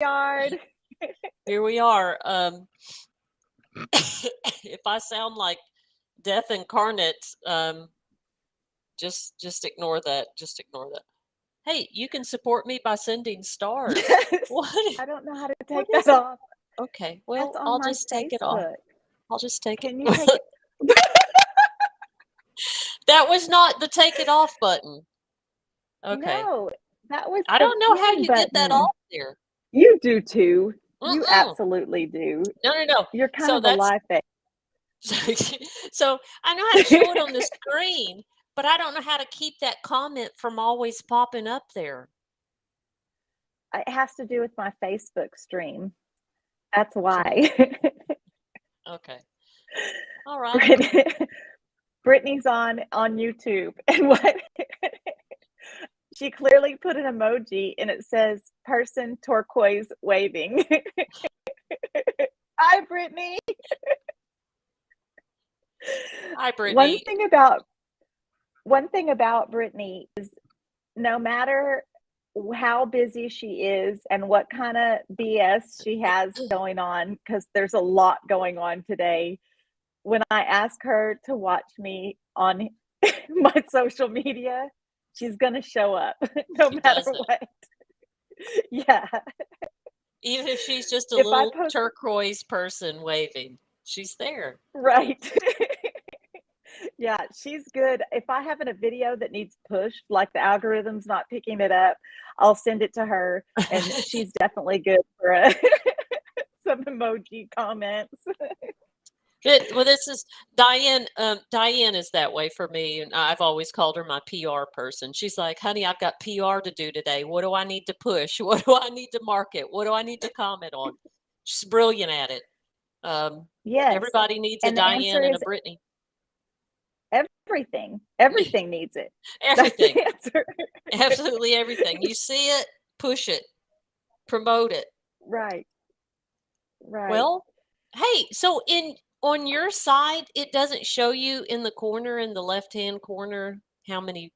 yard. Here we are. If I sound like death incarnate, just ignore that. Just ignore that. Hey, you can support me by sending stars. Yes. What? I don't know how to What take that is it? off. Okay, That's well, on I'll my just take it off. Facebook. I'll just take Can you it. take it? That was not the take it off button. Okay. No, that was I the don't know how send you get that button. off there. You do too. You Mm-mm. absolutely do. No. You're kind So of a that's live bait. so I know how to show it on the screen, but I don't know how to keep that comment from always popping up there. It has to do with my Facebook stream. That's why. Okay. All right. Brittany's on YouTube, and what she clearly put an emoji, and it says "person turquoise waving." Hi, Brittany. Hi, One Brittany. thing about Brittany is no matter how busy she is and what kind of BS she has going on, because there's a lot going on today. When I ask her to watch me on my social media, she's going to show up no She matter does it. what. Yeah. Even if she's just a If I little post, turquoise person waving, she's there. right. Yeah, she's good. If I have a video that needs pushed, like the algorithm's not picking it up, I'll send it to her, and she's definitely good for some emoji comments. Well, this is Diane. Diane is that way for me, and I've always called her my PR person. She's like, "Honey, I've got PR to do today. What do I need to push? What do I need to market? What do I need to comment on?" She's brilliant at it. Yes. Everybody needs a And the Diane answer and a is Brittany. everything. Everything needs it. That's Everything, the answer. absolutely everything. You see it, push it, promote it. Right. Right. Well, hey, so in on your side, it doesn't show you in the corner, in the left-hand corner, how many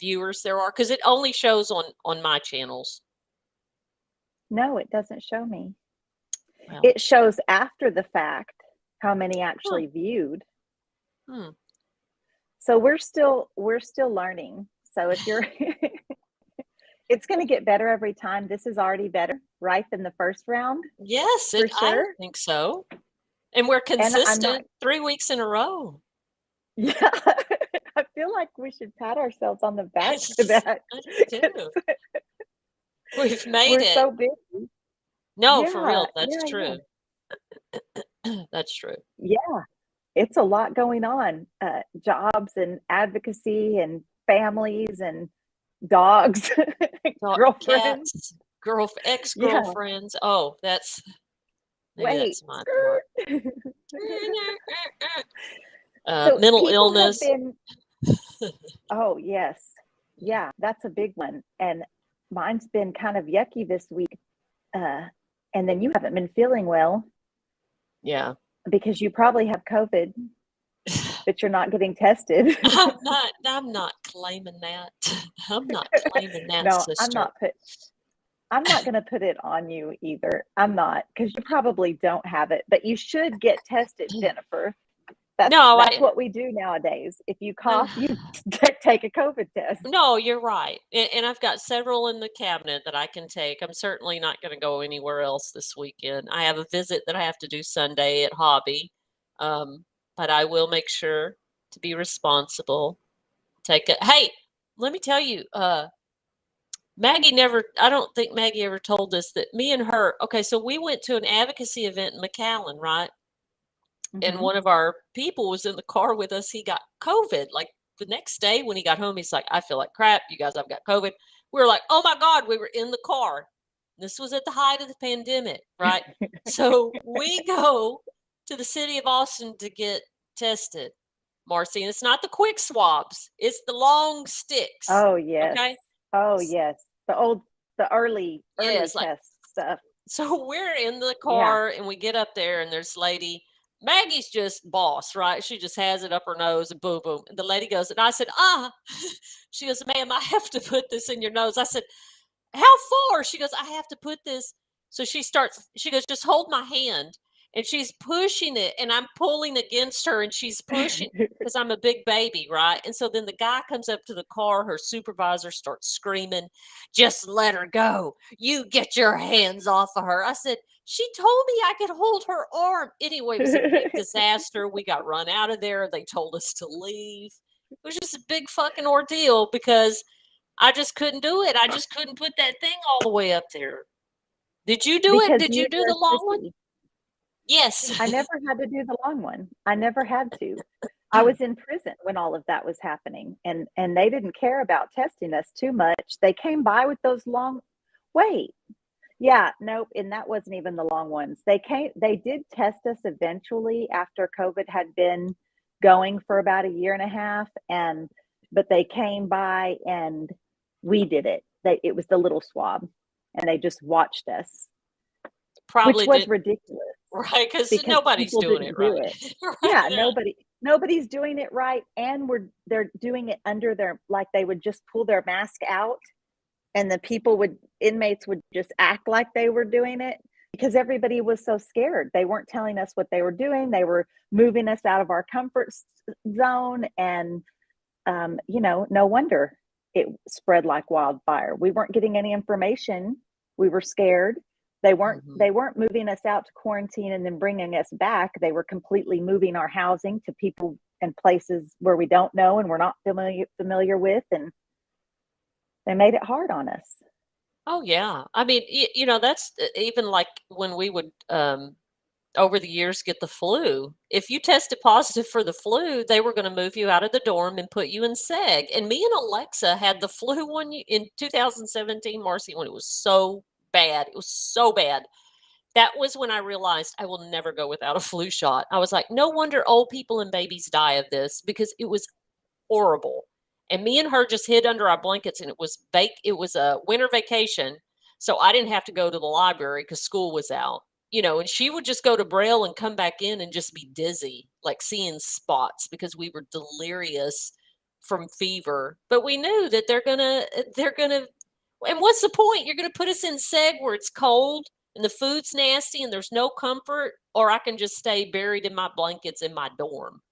viewers there are because it only shows on my channels. No, it doesn't show me. Well, It shows after the fact how many huh, actually viewed. hmm. So we're still learning. So if you're it's going to get better every time. This is already better, right, than the first round Yes, for I sure. think so. And we're And I'm not consistent 3 weeks in a row. yeah. I feel like we should pat ourselves on the back for I that. do too. We've made We're it. so busy. No, for Yeah, real, that's yeah, yeah. true. That's true. Yeah, it's a lot going on. Jobs and advocacy and families and dogs, girlfriends. Cats, Yeah. ex-girlfriends. Oh, maybe Wait, that's my part. skirt. So Mental people have illness. been, oh, yes. Yeah, that's a big one. And mine's been kind of yucky this week. And then you haven't been feeling well Yeah. because you probably have COVID, but you're not getting tested. I'm not claiming that. I'm not claiming that, No, sister. I'm not going to put it on you either. I'm not, because you probably don't have it, but you should get tested, Jennifer. No, That's what we do nowadays. If you cough, you take a COVID test. no, you're right. And I've got several in the cabinet that I can take. I'm certainly not going to go anywhere else this weekend. I have a visit that I have to do Sunday at Hobby. But I will make sure to be responsible. Take it. Hey, let me tell you, I don't think Maggie ever told us that me and her, okay, so we went to an advocacy event in McAllen, right? And one of our people was in the car with us. He got COVID. Like the next day when he got home, he's like, I feel like crap. You guys, I've got COVID. We were like, oh my God, we were in the car. This was at the height of the pandemic, right? So we go to the city of Austin to get tested, Marcy. And it's not the quick swabs, it's the long sticks. Oh, yes. Okay. Oh, yes. The early Yes, like test stuff. so we're in the Yeah. car and we get up there and there's lady. Maggie's just boss, right? She just has it up her nose and boom, boom. And the lady goes, and I said, she goes, ma'am, I have to put this in your nose. I said, how far? She goes, I have to put this So she goes, just hold my hand. And she's pushing it, and I'm pulling against her, and she's pushing because I'm a big baby, right? And so then the guy comes up to the car, her supervisor starts screaming, just let her go. You get your hands off of her. I said, she told me I could hold her arm. Anyway, it was a big disaster. We got run out of there. They told us to leave. It was just a big fucking ordeal because I just couldn't do it. I just couldn't put that thing all the way up there. Did you do it? Because Did you you do were the long one? sissy. Yes. I never had to do the long one. I never had to. I was in prison when all of that was happening, and they didn't care about testing us too much. They came by with those long wait. Yeah, nope, and that wasn't even the long ones. They did test us eventually after COVID had been going for about a year and a half, and but they came by and we did it. It was the little swab, and they just watched us, Probably which was did ridiculous right because because nobody's people doing it didn't do right. it. Right. Yeah, Yeah. nobody's doing it right, and they're doing it under their, like, they would just pull their mask out, and the inmates would just act like they were doing it because everybody was so scared. They weren't telling us what they were doing. They were moving us out of our comfort zone, and no wonder it spread like wildfire. We weren't getting any information. We were scared. They weren't moving us out to quarantine and then bringing us back. They were completely moving our housing to people and places where we don't know and we're not familiar with, and they made it hard on us. Oh yeah. I mean, that's even like when we would over the years get the flu. If you tested positive for the flu, they were going to move you out of the dorm and put you in seg. And me and Alexa had the flu one in 2017, Marcy, when it was so bad. It was so bad. That was when I realized I will never go without a flu shot. I was like, no wonder old people and babies die of this because it was horrible. And me and her just hid under our blankets, and it was a winter vacation. So I didn't have to go to the library because school was out, and she would just go to Braille and come back in and just be dizzy, like seeing spots because we were delirious from fever. But we knew that they're gonna, and what's the point? You're gonna put us in seg where it's cold and the food's nasty and there's no comfort, or I can just stay buried in my blankets in my dorm.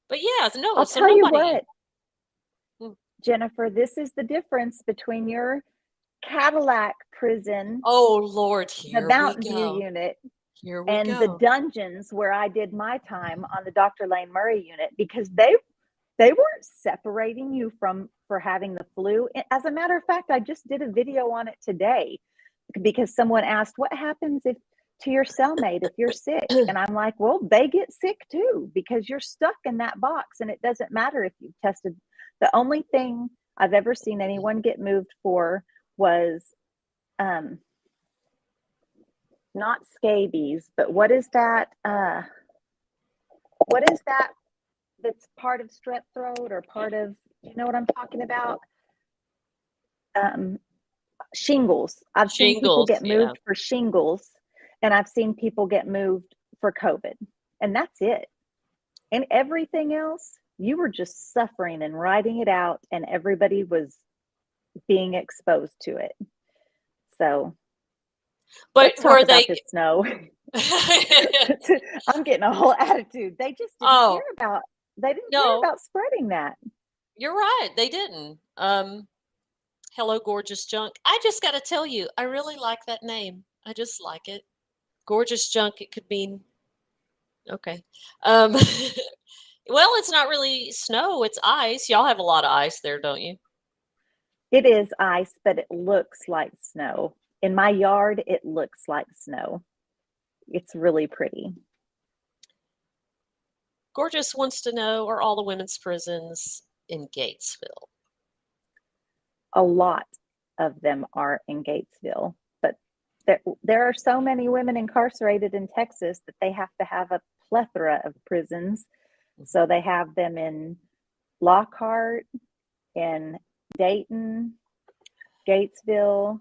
But yeah, no, I'll so tell you nobody. what, Jennifer, this is the difference between your Cadillac prison, Oh Lord, the here we Mountain View go. unit, Here we and the go. dungeons where I did my time on the Dr. Lane Murray unit, because they weren't separating you for having the flu. As a matter of fact, I just did a video on it today because someone asked, what happens if to your cellmate if you're sick? And I'm like, well, they get sick too because you're stuck in that box, and it doesn't matter if you've tested. The only thing I've ever seen anyone get moved for was not scabies, but what is that? What is that that's part of strep throat or part of, you know what I'm talking about? Shingles. I've seen people Shingles, get yeah. moved for shingles, and I've seen people get moved for COVID, and that's it. And everything else, you were just suffering and writing it out, and everybody was being exposed to it. So, but let's talk were about they? the snow. I'm getting a whole attitude. They just didn't Oh care about. They didn't care no, about spreading that. you're right. They didn't. Hello, gorgeous junk. I just got to tell you, I really like that name. I just like it. Gorgeous junk. It could mean okay. Um, well, it's not really snow. It's ice. Y'all have a lot of ice there, don't you? It is ice, but it looks like snow. In my yard, it looks like snow. It's really pretty. Gorgeous wants to know, are all the women's prisons in Gatesville? A lot of them are in Gatesville, but there are so many women incarcerated in Texas that they have to have a plethora of prisons. So they have them in Lockhart, in Dayton, Gatesville.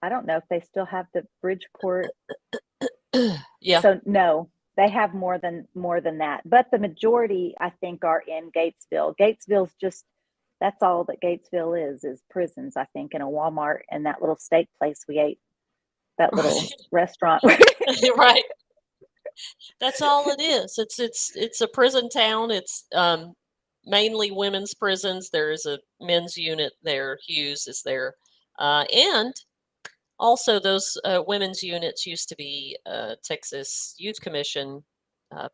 I don't know if they still have the Bridgeport. Yeah. So no, they have more than that. But the majority, I think, are in Gatesville. Gatesville's just, that's all that Gatesville is prisons, I think, and a Walmart and that little steak place we ate that little restaurant. Right. That's all it is. It's a prison town. It's mainly women's prisons. There is a men's unit there. Hughes is there, and also those women's units used to be Texas Youth Commission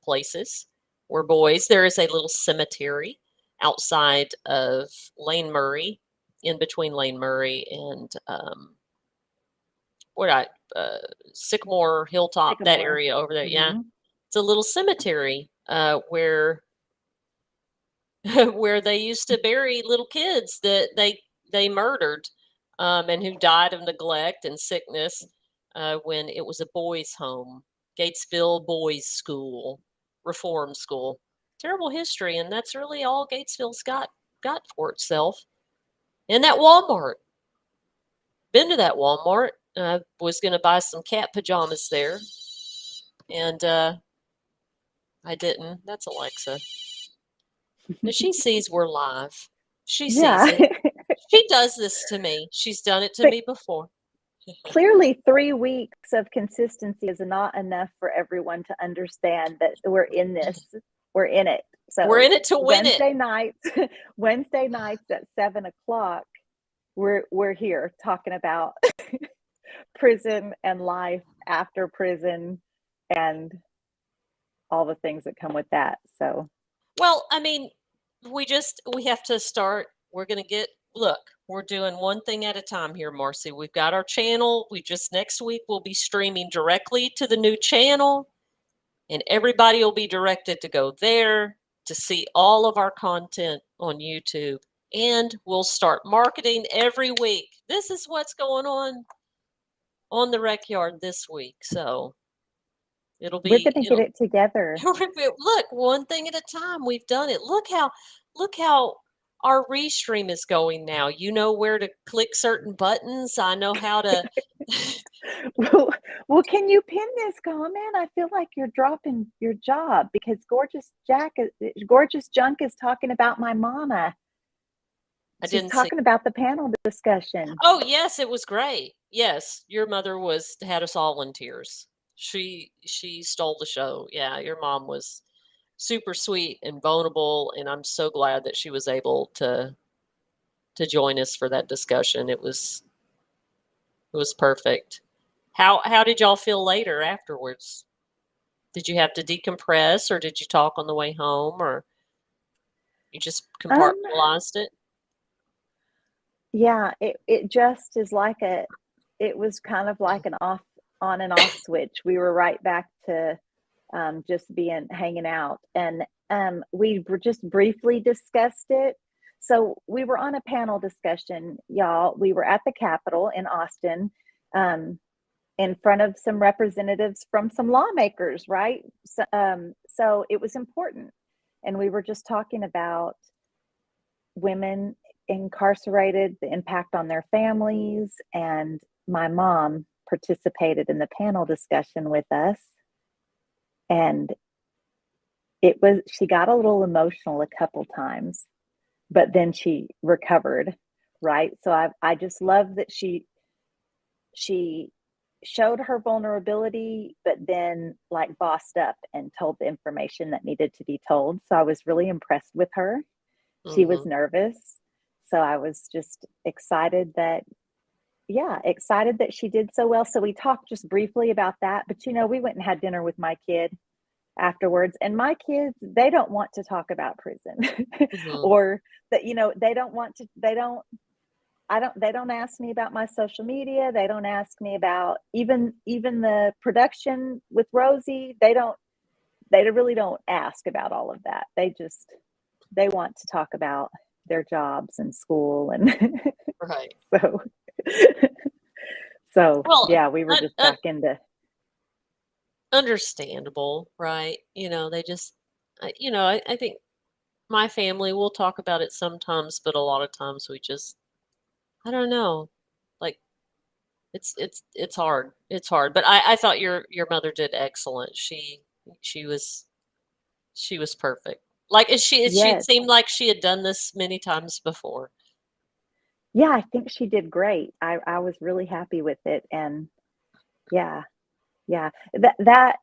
places where boys. There is a little cemetery outside of Lane Murray, in between Lane Murray and Sycamore Hilltop, that Sycamore. area over there. Yeah, Mm-hmm. it's a little cemetery where where they used to bury little kids that they murdered and who died of neglect and sickness when it was a boys' home, Gatesville Boys School, Reform School. Terrible history, and that's really all Gatesville's got for itself. And that Walmart. Been to that Walmart. I was going to buy some cat pajamas there, and I didn't. That's Alexa. But she sees we're live. She sees Yeah. it. She does this to me. She's done it to But me before. clearly 3 weeks of consistency is not enough for everyone to understand that we're in this. We're in it. So We're in it to win it. Wednesday nights at 7:00, we're here talking about prison and life after prison and all the things that come with that. So, Well, I mean, we have to start. We're going to look, we're doing one thing at a time here, Marcy. We've got our channel. Next week, we'll be streaming directly to the new channel, and everybody will be directed to go there to see all of our content on YouTube. And we'll start marketing every week. This is what's going on the Rec Yard this week. So we're going to get it together. Look, one thing at a time. We've done it. Look how our restream is going now. You know where to click certain buttons. I know how to. Well, can you pin this comment? I feel like you're dropping your job because Gorgeous Junk is talking about my mama. She's talking about the panel discussion. Oh yes, it was great. Yes, your mother had us all in tears. She stole the show. Yeah, your mom was super sweet and vulnerable, and I'm so glad that she was able to join us for that discussion. It was perfect. How did y'all feel later afterwards? Did you have to decompress, or did you talk on the way home, or you just compartmentalized it? Yeah, it just is like it was kind of like an on and off switch. We were right back to just hanging out, and we were just briefly discussed it. So we were on a panel discussion, y'all. We were at the Capitol in Austin, in front of some representatives from some lawmakers, right? So it was important, and we were just talking about women incarcerated, the impact on their families, and my mom participated in the panel discussion with us, and she got a little emotional a couple times, but then she recovered, right? So I just love that she showed her vulnerability, but then like bossed up and told the information that needed to be told. So I was really impressed with her. She was nervous. So I was just excited that she did so well. So we talked just briefly about that, but we went and had dinner with my kid afterwards, and my kids, they don't want to talk about prison or that, they don't ask me about my social media. They don't ask me about even the production with Rosie. They really don't ask about all of that. They want to talk about their jobs and school and right. So yeah, we were just back into understandable, right? They just, I think my family will talk about it sometimes, but a lot of times we just, I don't know, like it's hard. It's hard, but I thought your mother did excellent. She was perfect. Like she seemed like she had done this many times before. Yeah, I think she did great. I was really happy with it, and Yeah. Yeah. That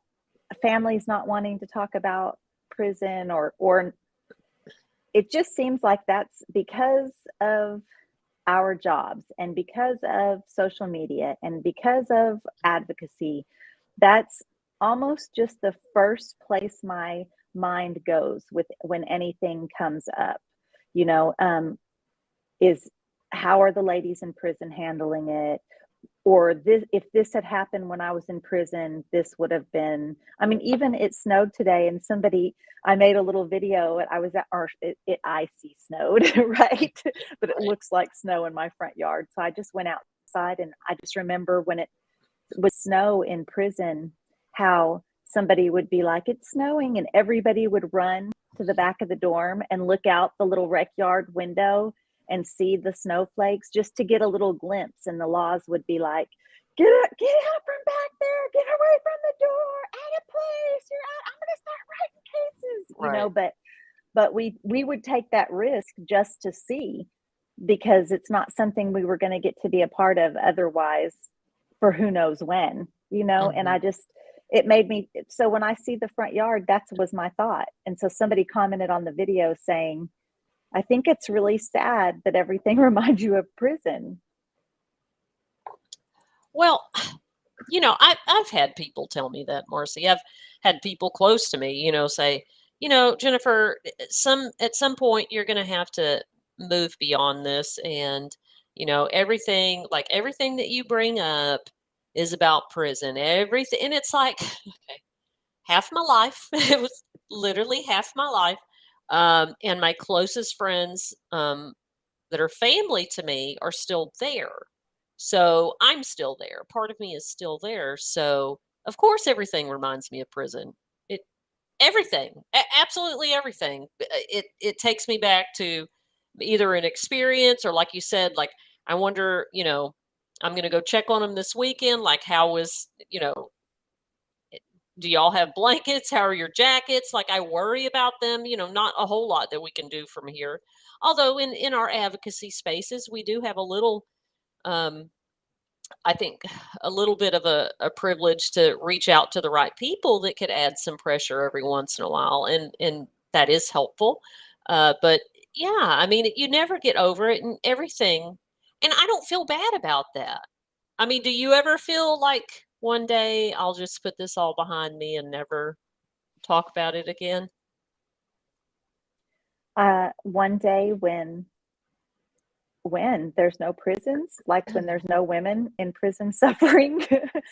families not wanting to talk about prison, or it just seems like that's because of our jobs and because of social media and because of advocacy. That's almost just the first place my mind goes with when anything comes up, you know, is how are the ladies in prison handling it? Or this, if this had happened when I was in prison, this would have been, I mean, even it snowed today and somebody, I made a little video and I was at, or it icy snowed, right? But it Right. looks like snow in my front yard. So I just went outside and I just remember when it would snow in prison, how somebody would be like, it's snowing, and everybody would run to the back of the dorm and look out the little rec yard window and see the snowflakes just to get a little glimpse. And the laws would be like, get out from back there, get away from the door, out of place, you're out, I'm gonna start writing cases, you know, Right. but we would take that risk just to see, because it's not something we were going to get to be a part of otherwise for who knows when, you know. And Hmm. I just, it made me, so when I see the front yard, that was my thought. And so somebody commented on the video saying, I think it's really sad that everything reminds you of prison. Well, I've had people tell me that, Marcy. I've had people close to me, say, Jennifer, at some point you're going to have to move beyond this, and everything that you bring up is about prison. Everything, and it's like, okay, half my life. It was literally half my life, and my closest friends, that are family to me, are still there. So I'm still there. Part of me is still there. So of course everything reminds me of prison. It Everything, absolutely everything. It takes me back to either an experience, or, like you said, like, I wonder, I'm going to go check on them this weekend. Like, how was, do y'all have blankets? How are your jackets? Like, I worry about them, not a whole lot that we can do from here. Although in our advocacy spaces, we do have a little, um, I think, a little bit of a privilege to reach out to the right people that could add some pressure every once in a while. And that is helpful. But yeah, I mean, you never get over it and everything. And I don't feel bad about that. I mean, do you ever feel like one day I'll just put this all behind me and never talk about it again? One day when there's no prisons, like when there's no women in prison suffering,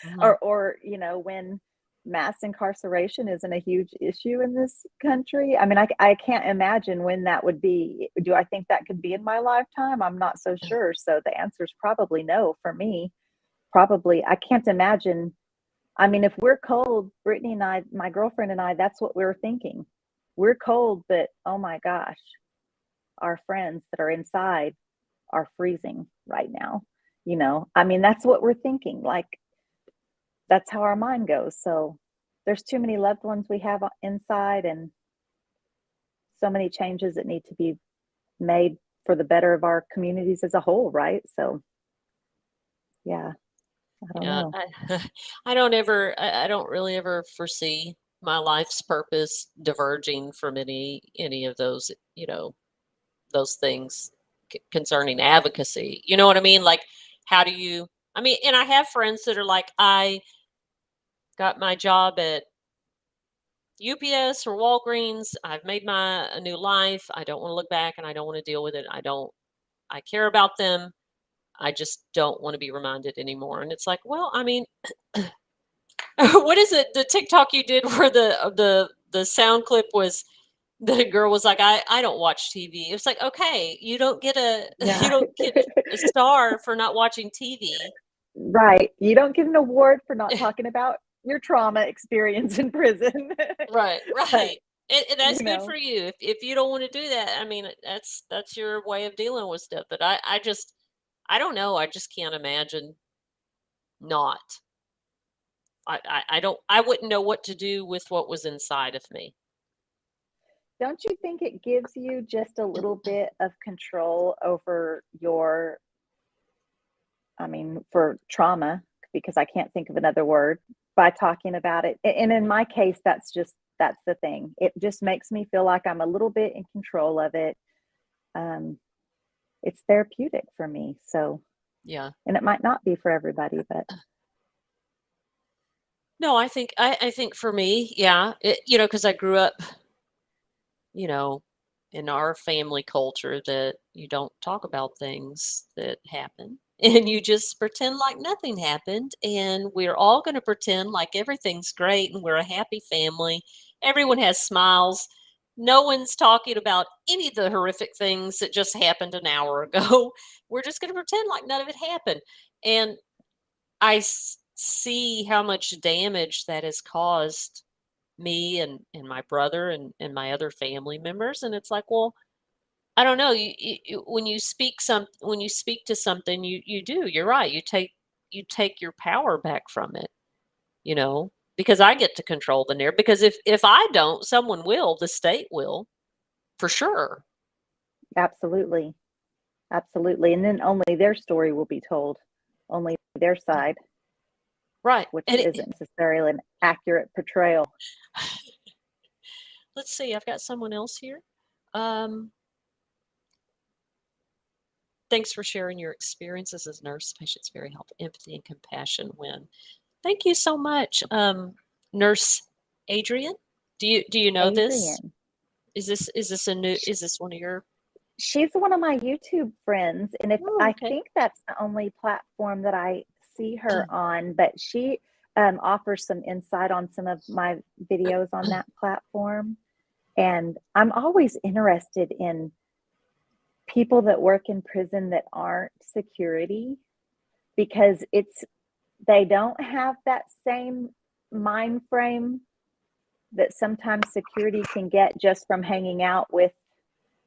Mhm. or you know, when mass incarceration isn't a huge issue in this country. I mean, I can't imagine when that would be. Do I think that could be in my lifetime? I'm not so sure. So the answer is probably no for me. Probably, I can't imagine. I mean, if we're cold, Brittany and I, my girlfriend and I, that's what we're thinking. We're cold, but oh my gosh, our friends that are inside are freezing right now. You know, I mean, that's what we're thinking. Like, that's how our mind goes. So there's too many loved ones we have inside, and so many changes that need to be made for the better of our communities as a whole, right? So, yeah, I don't Yeah, know. I don't really ever foresee my life's purpose diverging from any of those, those things concerning advocacy. You know what I mean? Like, how do you, I mean, and I have friends that are like, I got my job at UPS or Walgreens. I've made a new life. I don't want to look back and I don't want to deal with it. I care about them. I just don't want to be reminded anymore. And it's like, well, I mean, what is it? The TikTok you did where the sound clip was, the girl was like, I don't watch TV. It's like, okay, you don't get you Yeah. don't get a star for not watching TV. Right. You don't get an award for not talking about your trauma experience in prison. Right, But, right. And you that's good know, for you. If you don't want to do that, I mean, that's your way of dealing with stuff. But I don't know. I just can't imagine not. I wouldn't know what to do with what was inside of me. don't you think it gives you just a little bit of control over your, I mean, for trauma, because I can't think of another word, by talking about it. And in my case, that's the thing. It just makes me feel like I'm a little bit in control of it. It's therapeutic for me. So, Yeah. and it might not be for everybody, but No, I think for me, yeah, because I grew up, you know, in our family culture that you don't talk about things that happen and you just pretend like nothing happened. And we're all going to pretend like everything's great and we're a happy family. Everyone has smiles. No one's talking about any of the horrific things that just happened an hour ago. We're just going to pretend like none of it happened. And see how much damage that has caused me and my brother and my other family members. And it's like, well, I don't know. When you when you speak to something, you're right. You take your power back from it, because I get to control the narrative. Because if I don't, someone will. The state will, for sure. absolutely. Absolutely. And then only their story will be told, only their side, Right. which And isn't necessarily an accurate portrayal. let's see. I've got someone else here. Um, Thanks for sharing your experiences as a nurse. Patients very helpful. Empathy and compassion win. Thank you so much, Nurse Adrian. Do you know this? Adrian. Is this one of your? She's one of my YouTube friends, and if Oh, I okay. think that's the only platform that I see her on, but she offers some insight on some of my videos on that platform. And I'm always interested in people that work in prison that aren't security, because they don't have that same mind frame that sometimes security can get just from hanging out with.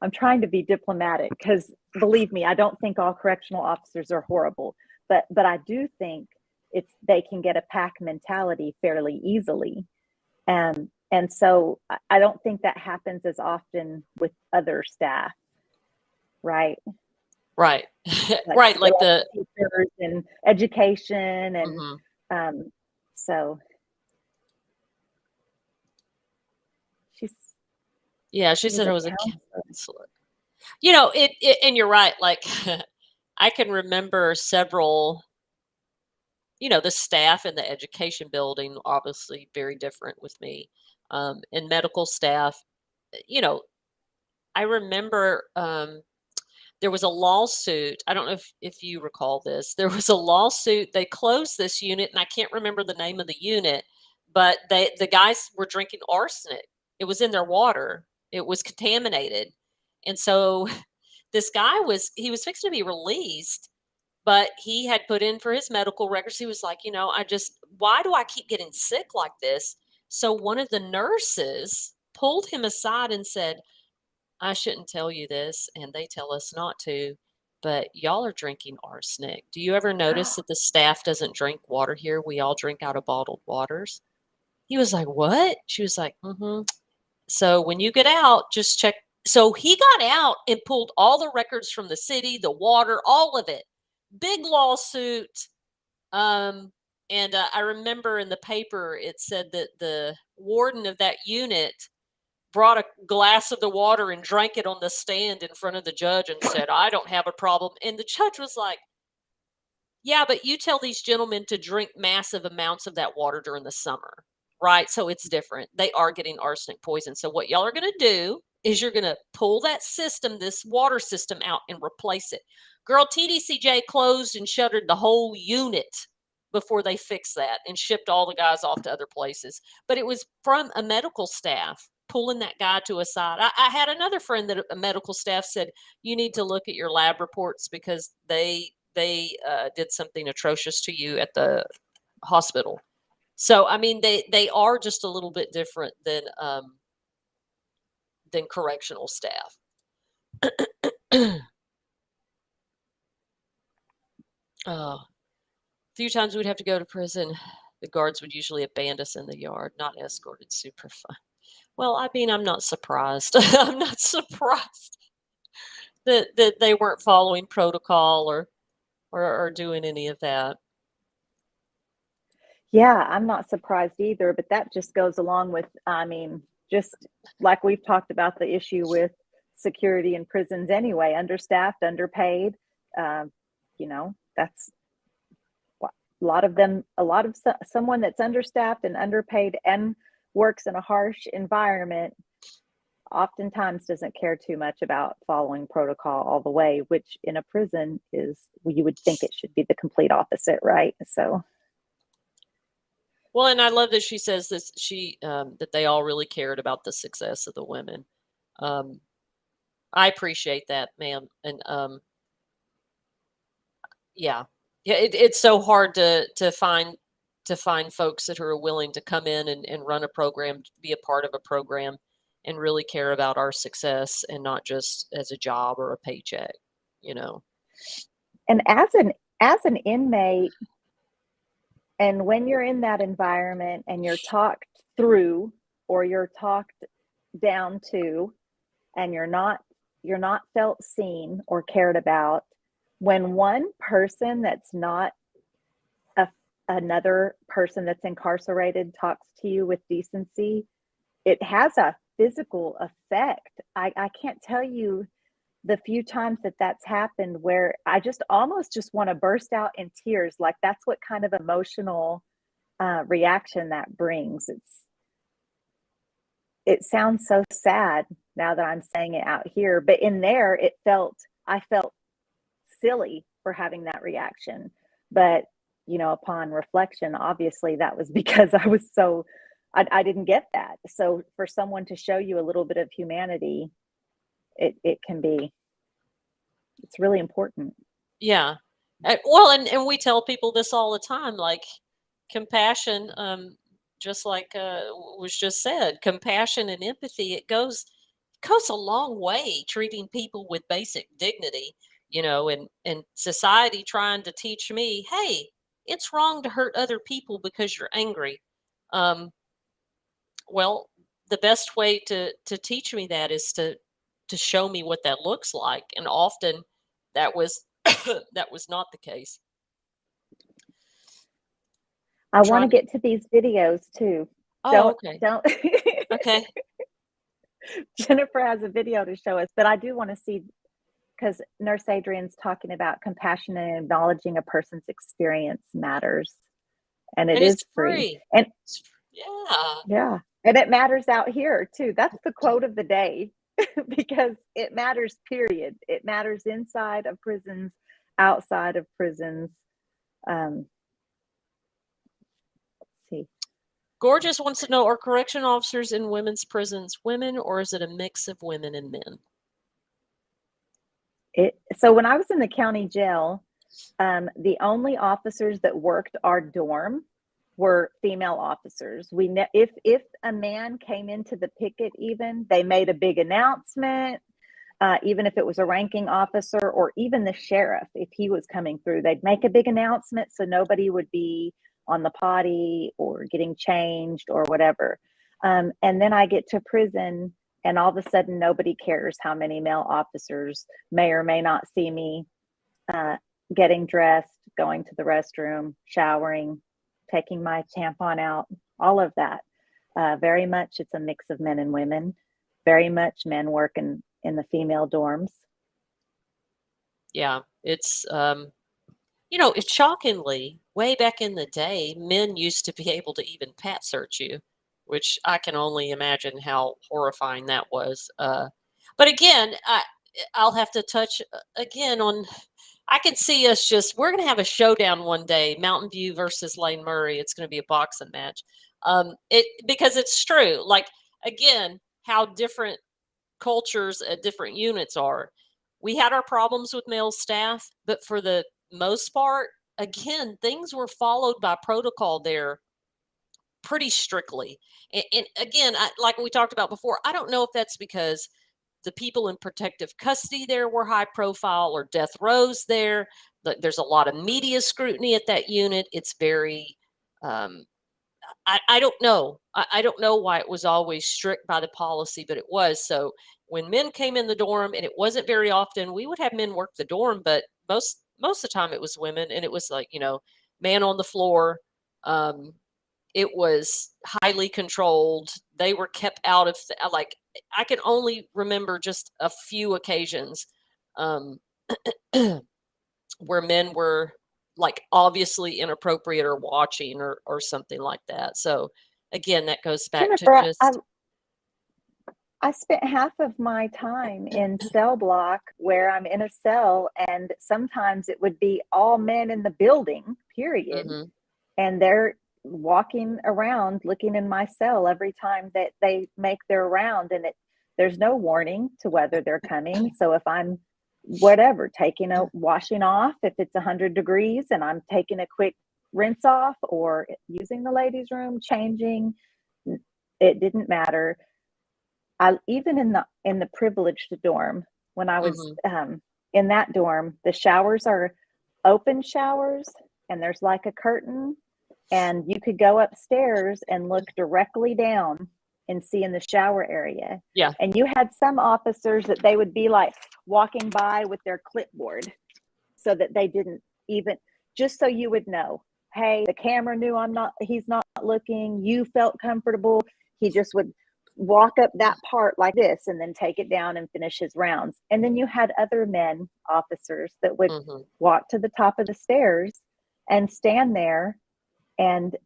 I'm trying to be diplomatic, because believe me, I don't think all correctional officers are horrible, but I do think they can get a pack mentality fairly easly. And so I don't think that happens as often with other staff, right? Right. Like, Right. Like the. teachers and education, and Mhm. so she's Yeah, she said a it was a counselor. counselor. And you're right. Like, I can remember several. The staff in the education building, obviously very different with me, and medical staff. You know, I remember there was a lawsuit. I don't know if you recall this. There was a lawsuit. They closed this unit, and I can't remember the name of the unit, but the guys were drinking arsenic. It was in their water. It was contaminated, and so this guy he was fixing to be released, but he had put in for his medical records. He was like, why do I keep getting sick like this? So one of the nurses pulled him aside and said, I shouldn't tell you this, and they tell us not to, but y'all are drinking arsenic. Do you ever notice that the staff doesn't drink water here? We all drink out of bottled waters. He was like, what? She was like, mm-hmm. So when you get out, just check. So he got out and pulled all the records from the city, the water, all of it. Big lawsuit. And I remember in the paper, it said that the warden of that unit brought a glass of the water and drank it on the stand in front of the judge and said, I don't have a problem. And the judge was like, yeah, but you tell these gentlemen to drink massive amounts of that water during the summer, right? So it's different. They are getting arsenic poison. So what y'all are going to do is you're going to pull that system, this water system out, and replace it. Girl, TDCJ closed and shuttered the whole unit before they fixed that and shipped all the guys off to other places. But it was from a medical staff pulling that guy to a side. I had another friend that a medical staff said, you need to look at your lab reports because they did something atrocious to you at the hospital. So I mean, they are just a little bit different than correctional staff. A few times we'd have to go to prison. The guards would usually abandon us in the yard, not escorted. Super fun. Well, I mean, I'm not surprised. I'm not surprised that they weren't following protocol or doing any of that. Yeah, I'm not surprised either, but that just goes along with, I mean, just like we've talked about the issue with security in prisons anyway, understaffed, underpaid. Um, you know, that's a lot of them, someone that's understaffed and underpaid and works in a harsh environment oftentimes doesn't care too much about following protocol all the way, which in a prison is, you would think it should be the complete opposite, right? So, Well, and I love that she says this. That they all really cared about the success of the women. Um, I appreciate that, ma'am. And yeah, yeah. It's so hard to find folks that are willing to come in and run a program, be a part of a program, and really care about our success and not just as a job or a paycheck. You know. and as an inmate, and when you're in that environment and you're talked through or you're talked down to, and you're not felt seen or cared about, when one person that's not another person that's incarcerated talks to you with decency, it has a physical effect. I can't tell you the few times that that's happened where I just almost just want to burst out in tears. Like that's what kind of emotional reaction that brings. It sounds so sad now that I'm saying it out here, but in there, I felt silly for having that reaction. But, upon reflection, obviously that was because I didn't get that. So for someone to show you a little bit of humanity, it can be, it's really important. Yeah. Well, and we tell people this all the time, like compassion, just like was just said, compassion and empathy, it goes a long way treating people with basic dignity, and society trying to teach me, hey, it's wrong to hurt other people because you're angry. Um, well, the best way to teach me that is to show me what that looks like, and often that was that was not the case. I want to Trying to get to these videos too. Oh, Don't, okay. don't. Okay. Jennifer has a video to show us, but I do want to see, because Nurse Adrian's talking about compassion and acknowledging a person's experience matters, and it And is it's free. free. And Yeah. yeah, and it matters out here too. That's the quote of the day because it matters, period. It matters inside of prisons, outside of prisons. Let's see. Gorgeous wants to know, are correction officers in women's prisons women, or is it a mix of women and men? So when I was in the county jail, the only officers that worked our dorm were female officers. If a man came into the picket, even they made a big announcement. Even if it was a ranking officer or even the sheriff, if he was coming through, they'd make a big announcement so nobody would be on the potty or getting changed or whatever. And then I get to prison, and all of a sudden, nobody cares how many male officers may or may not see me uh, getting dressed, going to the restroom, showering, taking my tampon out, all of that. Very much it's a mix of men and women. Very much men work in the female dorms. Yeah. It's shockingly, way back in the day, men used to be able to even pat search you, which I can only imagine how horrifying that was. But again, I'll have to touch again on. I can see us we're going to have a showdown one day, Mountain View versus Lane Murray. It's going to be a boxing match. Because it's true. Like, again, how different cultures at different units are. We had our problems with male staff, but for the most part, again, things were followed by protocol there pretty strictly. And again, like we talked about before, I don't know if that's because the people in protective custody there were high profile or death rows there. There's a lot of media scrutiny at that unit. It's very, I don't know. I don't know why it was always strict by the policy, but it was. So when men came in the dorm, and it wasn't very often, we would have men work the dorm, but most of the time it was women, and it was like, man on the floor, It was highly controlled. They were kept out of like, I can only remember just a few occasions where men were like obviously inappropriate or watching or something like that. So again, that goes back to Jennifer, just I spent half of my time in cell block where I'm in a cell, and sometimes it would be all men in the building, period. Mhm. And they're walking around looking in my cell every time that they make their round, and there's no warning to whether they're coming. So if I'm whatever taking a washing off, if it's 100 degrees and I'm taking a quick rinse off or using the ladies room changing, it didn't matter. I even in the privileged dorm, when I was in that dorm, the showers are open showers, and there's like a curtain, and you could go upstairs and look directly down and see in the shower area. Yeah. And you had some officers that they would be like walking by with their clipboard so that they didn't even, just so you would know, hey, the camera knew he's not looking, you felt comfortable. He just would walk up that part like this and then take it down and finish his rounds. And then you had other men officers that would walk to the top of the stairs and stand there and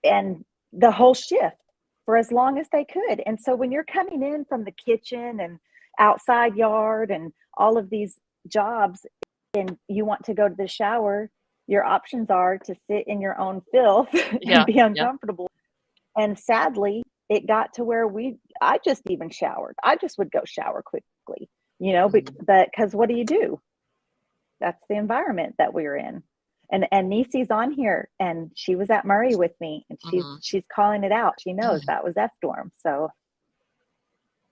the whole shift for as long as they could. And so when you're coming in from the kitchen and outside yard and all of these jobs and you want to go to the shower, your options are to sit in your own filth and be uncomfortable. And sadly, it got to where I just even showered. I just would go shower quickly, but because what do? That's the environment that we're in. And Nisi's on here, and she was at Murray with me, and she's calling it out. She knows that was F dorm. So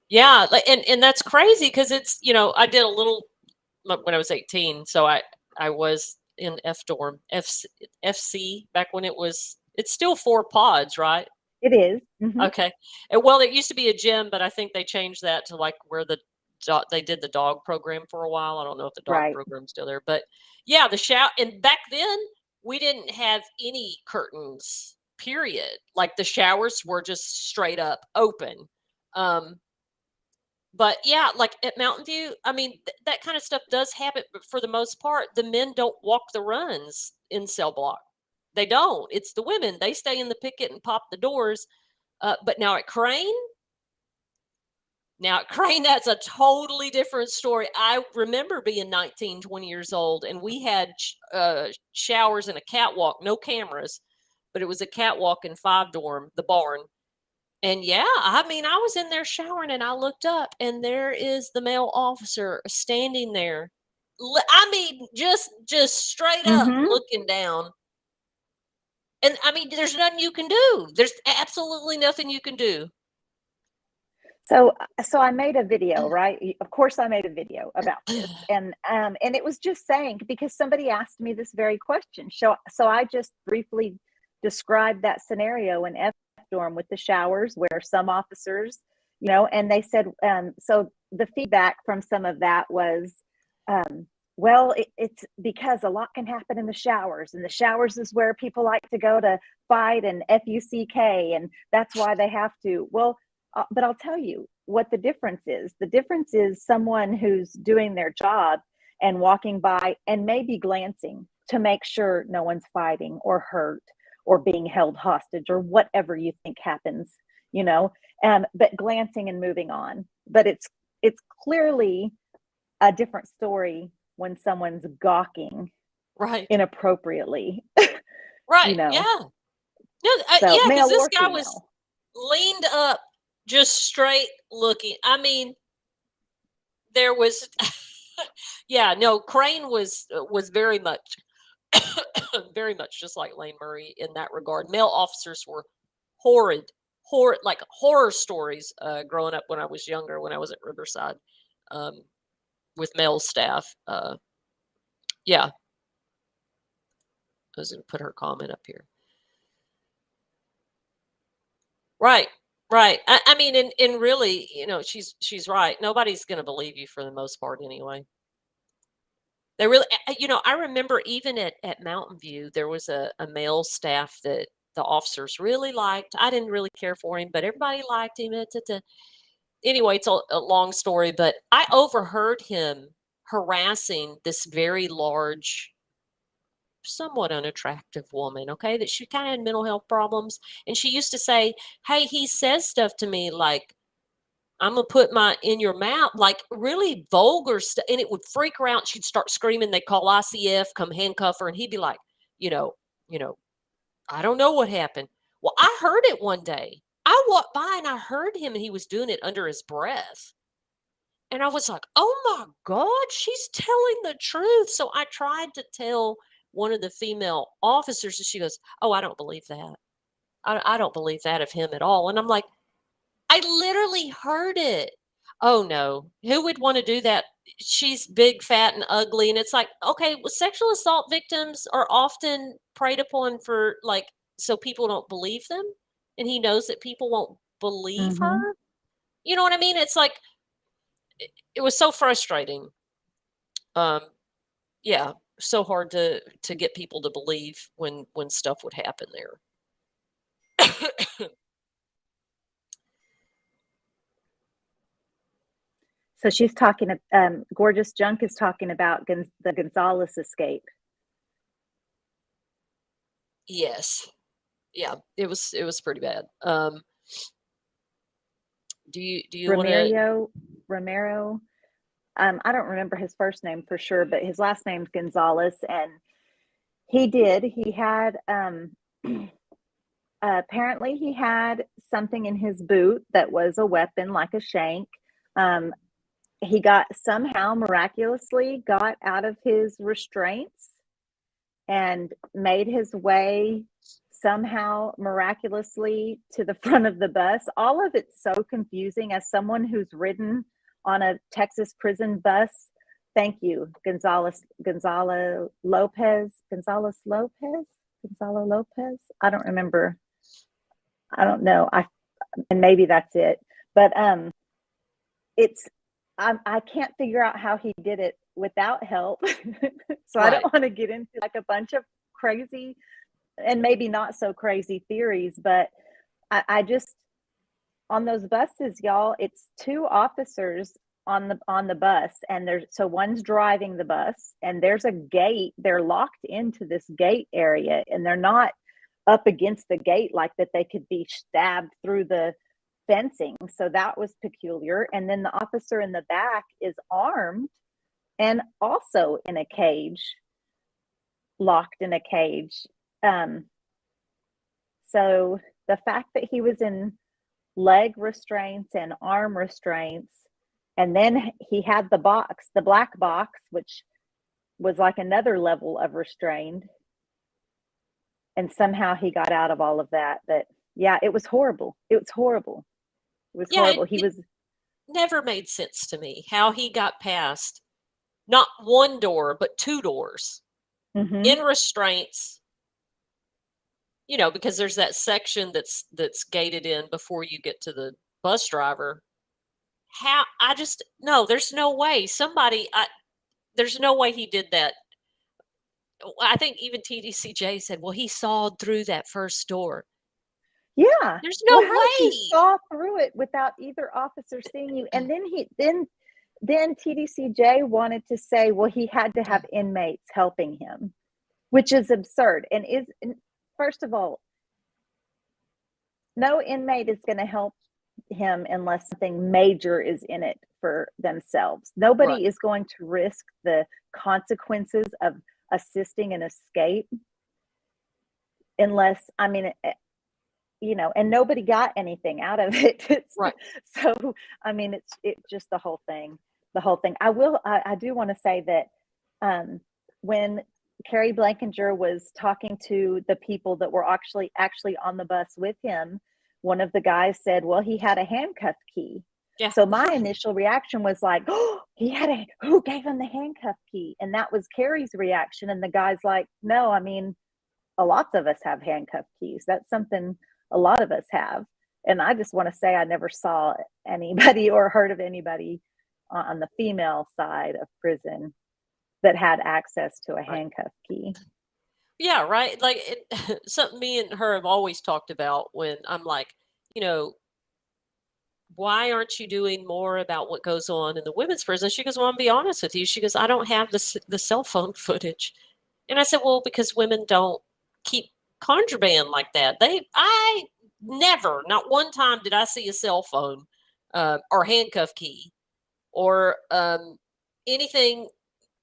yeah, and that's crazy because it's, I did a little when I was 18, so I was in F dorm, FC back when it's still 4 pods, right? It is. Okay. Well, it used to be a gym, but I think they changed that to like where they did the dog program for a while. I don't know if the dog program's still there, but yeah, the shower. And back then we didn't have any curtains, period. Like the showers were just straight up open. But yeah, like at Mountain View, I mean, that kind of stuff does happen, but for the most part, the men don't walk the runs in cell block. They don't. It's the women. They stay in the picket and pop the doors. But now at Crane, that's a totally different story. I remember being 19, 20 years old, and we had showers and a catwalk, no cameras, but it was a catwalk in 5 dorm, the barn. And yeah, I mean, I was in there showering and I looked up and there is the male officer standing there. I mean, just straight up looking down. And I mean, there's nothing you can do. There's absolutely nothing you can do. So I made a video, right? Of course I made a video about this. And it was just saying, because somebody asked me this very question. So I just briefly described that scenario in F dorm with the showers where some officers, and they said, so the feedback from some of that was, well, it's because a lot can happen in the showers, and the showers is where people like to go to fight and FUCK, and that's why they have to. Well, but I'll tell you what the difference is. The difference is someone who's doing their job and walking by and maybe glancing to make sure no one's fighting or hurt or being held hostage or whatever you think happens, but glancing and moving on. But it's clearly a different story when someone's gawking inappropriately. Right. Yeah. No, yeah, because this guy was leaned up, just straight looking. I mean, there was, Crane was very much, very much just like Lane Murray in that regard. Male officers were horrid, like horror stories growing up when I was younger, when I was at Riverside with male staff. Yeah. I was going to put her comment up here. Right. I mean, and really, she's right. Nobody's going to believe you for the most part anyway. They really, I remember even at Mountain View, there was a male staff that the officers really liked. I didn't really care for him, but everybody liked him. Anyway, it's a long story, but I overheard him harassing this very large, somewhat unattractive woman, okay, that she kind of had mental health problems. And she used to say, hey, he says stuff to me like, I'm gonna put my in your mouth, like really vulgar stuff, and it would freak her out. She'd start screaming. They call ICF, come handcuff her, and he'd be like, you know, you know, I don't know what happened. Well, I heard it one day. I walked by and I heard him, and he was doing it under his breath. And I was like, oh my God, she's telling the truth. So I tried to tell one of the female officers, and she goes, oh, I don't believe that. I don't believe that of him at all. And I'm like, I literally heard it. Oh no, who would want to do that? She's big, fat, and ugly. And it's like, okay, well, sexual assault victims are often preyed upon for like, so people don't believe them. And he knows that people won't believe Mm-hmm. her. You know what I mean? It's like, it was so frustrating. Um, yeah, so hard to get people to believe when stuff would happen there. So she's talking, Gorgeous Junk is talking about the Gonzalez escape. Yes. Yeah, it was pretty bad. Do you want to? Romero. I don't remember his first name for sure, but his last name's Gonzalez, and he had apparently he had something in his boot that was a weapon, like a shank. He got somehow miraculously got out of his restraints and made his way somehow miraculously to the front of the bus. All of it's so confusing as someone who's ridden on a Texas prison bus. Thank you, Gonzalo Lopez. I don't remember. I don't know. And maybe that's it. But it's I can't figure out how he did it without help. So I don't want to get into like a bunch of crazy and maybe not so crazy theories, but I just, on those buses, y'all, it's two officers on the bus, and so one's driving the bus, and there's a gate. They're locked into this gate area, and they're not up against the gate like that they could be stabbed through the fencing. So that was peculiar. And then the officer in the back is armed and also in a cage, locked in a cage. So the fact that he was in leg restraints and arm restraints, and then he had the black box, which was like another level of restrained, and somehow he got out of all of that. But yeah, it was horrible. It was horrible. He was never made sense to me how he got past not one door but two doors in restraints. You know, because there's that section that's gated in before you get to the bus driver. How no, there's no way there's no way he did that. I think even TDCJ said, well, he sawed through that first door. Yeah. There's no way. You saw through it without either officer seeing you. And then TDCJ wanted to say, well, he had to have inmates helping him, which is absurd. And first of all, no inmate is going to help him unless something major is in it for themselves. Nobody is going to risk the consequences of assisting an escape unless, I mean, you know, and nobody got anything out of it. So, I mean, it's just the whole thing. I do want to say that when Carrie Blankinger was talking to the people that were actually on the bus with him, one of the guys said, well, he had a handcuff key. Yeah. So my initial reaction was like, oh, who gave him the handcuff key? And that was Carrie's reaction. And the guy's like, no, I mean, a lot of us have handcuff keys. That's something a lot of us have. And I just want to say I never saw anybody or heard of anybody on the female side of prison that had access to a handcuff key. Yeah, right. Like something me and her have always talked about when I'm like, you know, why aren't you doing more about what goes on in the women's prison? She goes, well, I'll be honest with you. She goes, I don't have the cell phone footage. And I said, well, because women don't keep contraband like that. I never, not one time did I see a cell phone or handcuff key or anything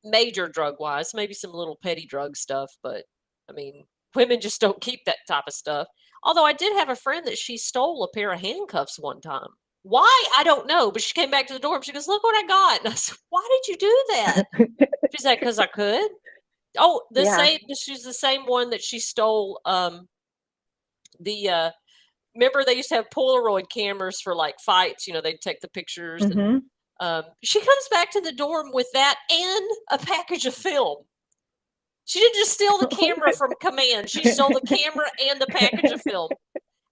major drug wise, maybe some little petty drug stuff. But I mean, women just don't keep that type of stuff. Although I did have a friend that she stole a pair of handcuffs one time. Why? I don't know. But she came back to the door and she goes, look what I got. And I said, why did you do that? She said, because I could. Oh, the Yeah. same. She's the same one that she stole. The remember they used to have Polaroid cameras for like fights. You know, they'd take the pictures, and Hmm. she comes back to the dorm with that and a package of film. She didn't just steal the camera from command. She stole the camera and the package of film.